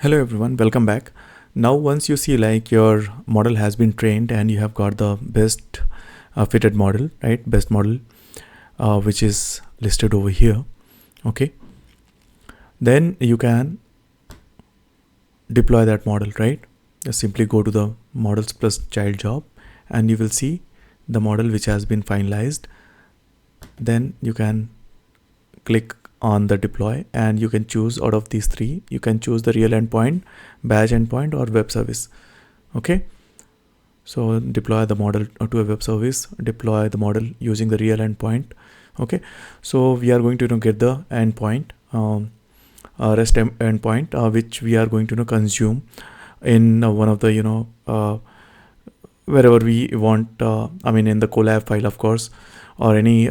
Hello everyone, welcome back. Now once you see like your model has been trained and you have got the best fitted model, right? Best model which is listed over here. Okay. Then you can deploy that model, right? Just simply go to the models plus child job and you will see the model which has been finalized. Then you can click on the deploy and you can choose out of these three. You can choose the real endpoint, batch endpoint, or web service. Okay, so deploy the model to a web service, deploy the model using the real endpoint. Okay, so we are going to get the endpoint, REST endpoint, which we are going to consume in one of the wherever we want. I mean in the collab file, of course, or any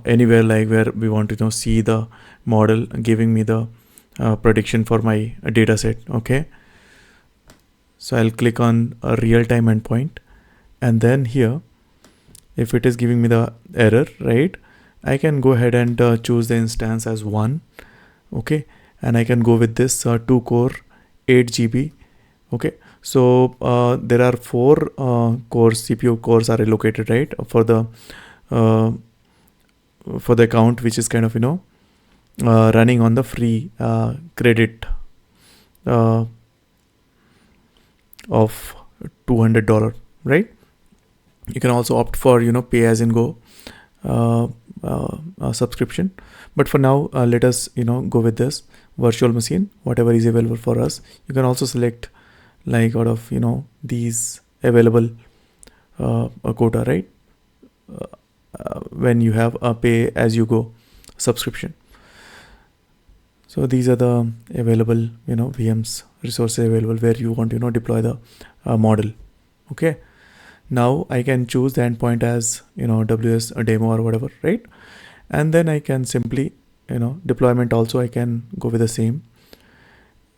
anywhere like where we want to see the model giving me the prediction for my data set. Okay, so I'll click on a real-time endpoint, and then here if it is giving me the error, right, I can go ahead and choose the instance as 1. Okay, and I can go with this 2 core 8 GB. Okay, so there are 4 cores, CPU cores are allocated, right, for the account which is kind of running on the free credit of $200, right? You can also opt for pay as in go subscription, but for now let us go with this virtual machine, whatever is available for us. You can also select like out of these available a quota, right, when you have a pay as you go subscription. So these are the available VMs resources available where you want to deploy the model. Okay, now I can choose the endpoint as WS a demo or whatever, right? And then I can simply deployment also I can go with the same.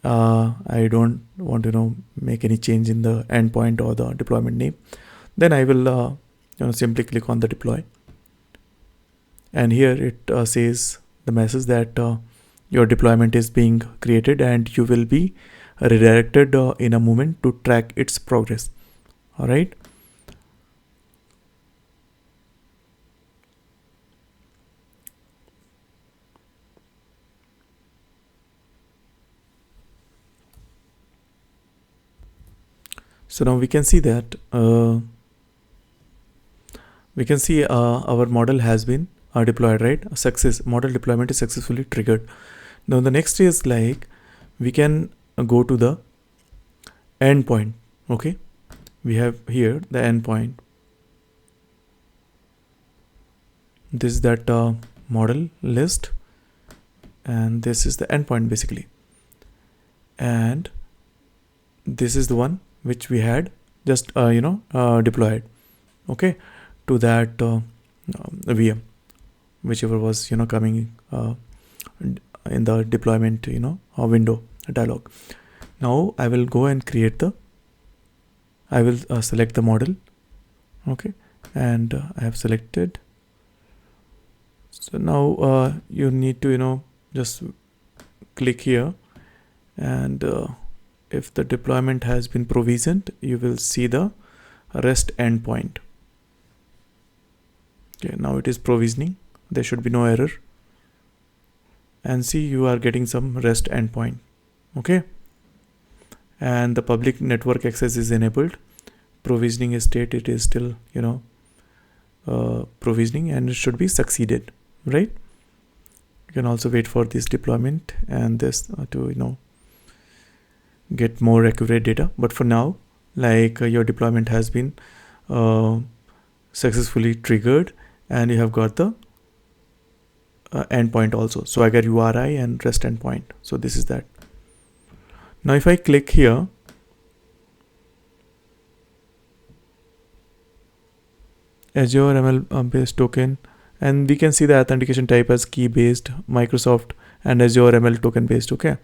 I don't want to make any change in the endpoint or the deployment name. Then I will simply click on the deploy, and here it says the message that your deployment is being created and you will be redirected in a moment to track its progress. All right. So now we can see that our model has been deployed, right? Model deployment is successfully triggered. Now the next is like we can go to the endpoint. Okay, we have here the endpoint. This is that model list, and this is the endpoint basically, and this is the one which we had just deployed, okay, to that VM, whichever was coming in the deployment window dialog. Now I will go and I will select the model. Okay, and I have selected. So now you need to just click here, and if the deployment has been provisioned, you will see the REST endpoint. Okay, now it is provisioning. There should be no error, and see you are getting some REST endpoint. Okay, and the public network access is enabled. Provisioning state, it is still provisioning, and it should be succeeded, right? You can also wait for this deployment and this to get more accurate data, but for now like your deployment has been successfully triggered and you have got the endpoint also, Swagger URI and REST endpoint. So this is that. Now if I click here, Azure ML based token, and we can see the authentication type as key based, Microsoft, and Azure ML token based. Okay,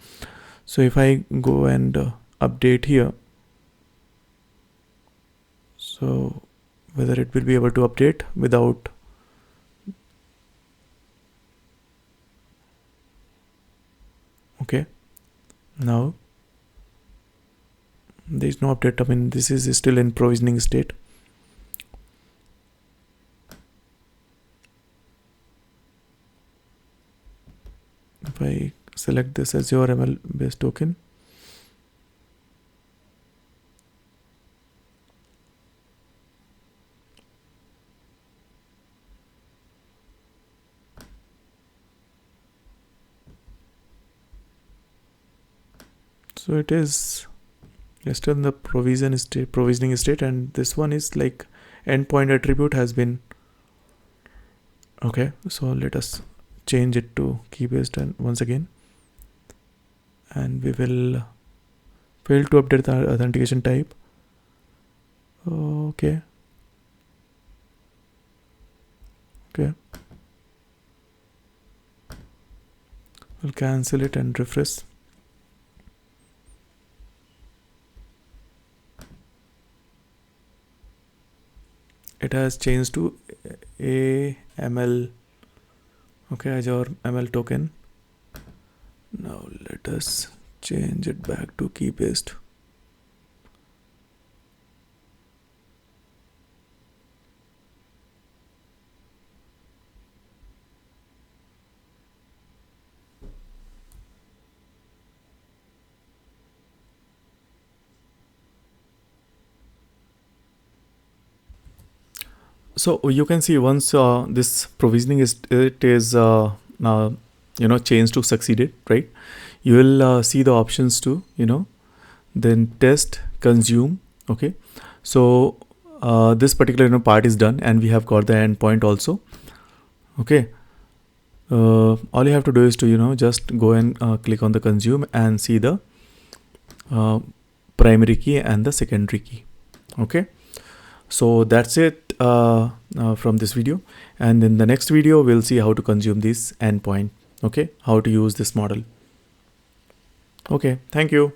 so if I go and update here, so whether it will be able to update without okay, Now there is no update. I mean, this is still in provisioning state. If I select this Azure ML based token, so it is still in the provisioning state, and this one is like endpoint attribute has been okay. So let us change it to key based, and once again, and we will fail to update the authentication type. Okay. We'll cancel it and refresh. It has changed to AML. Okay, Azure ML token. Now let us change it back to key based. So you can see once this provisioning is changed to succeeded, right? You will see the options to then test, consume. Okay, so this particular part is done, and we have got the endpoint also. Okay, all you have to do is to just go and click on the consume and see the primary key and the secondary key. Okay, so that's it from this video, and in the next video we'll see how to consume this endpoint. Okay, how to use this model. Okay, thank you.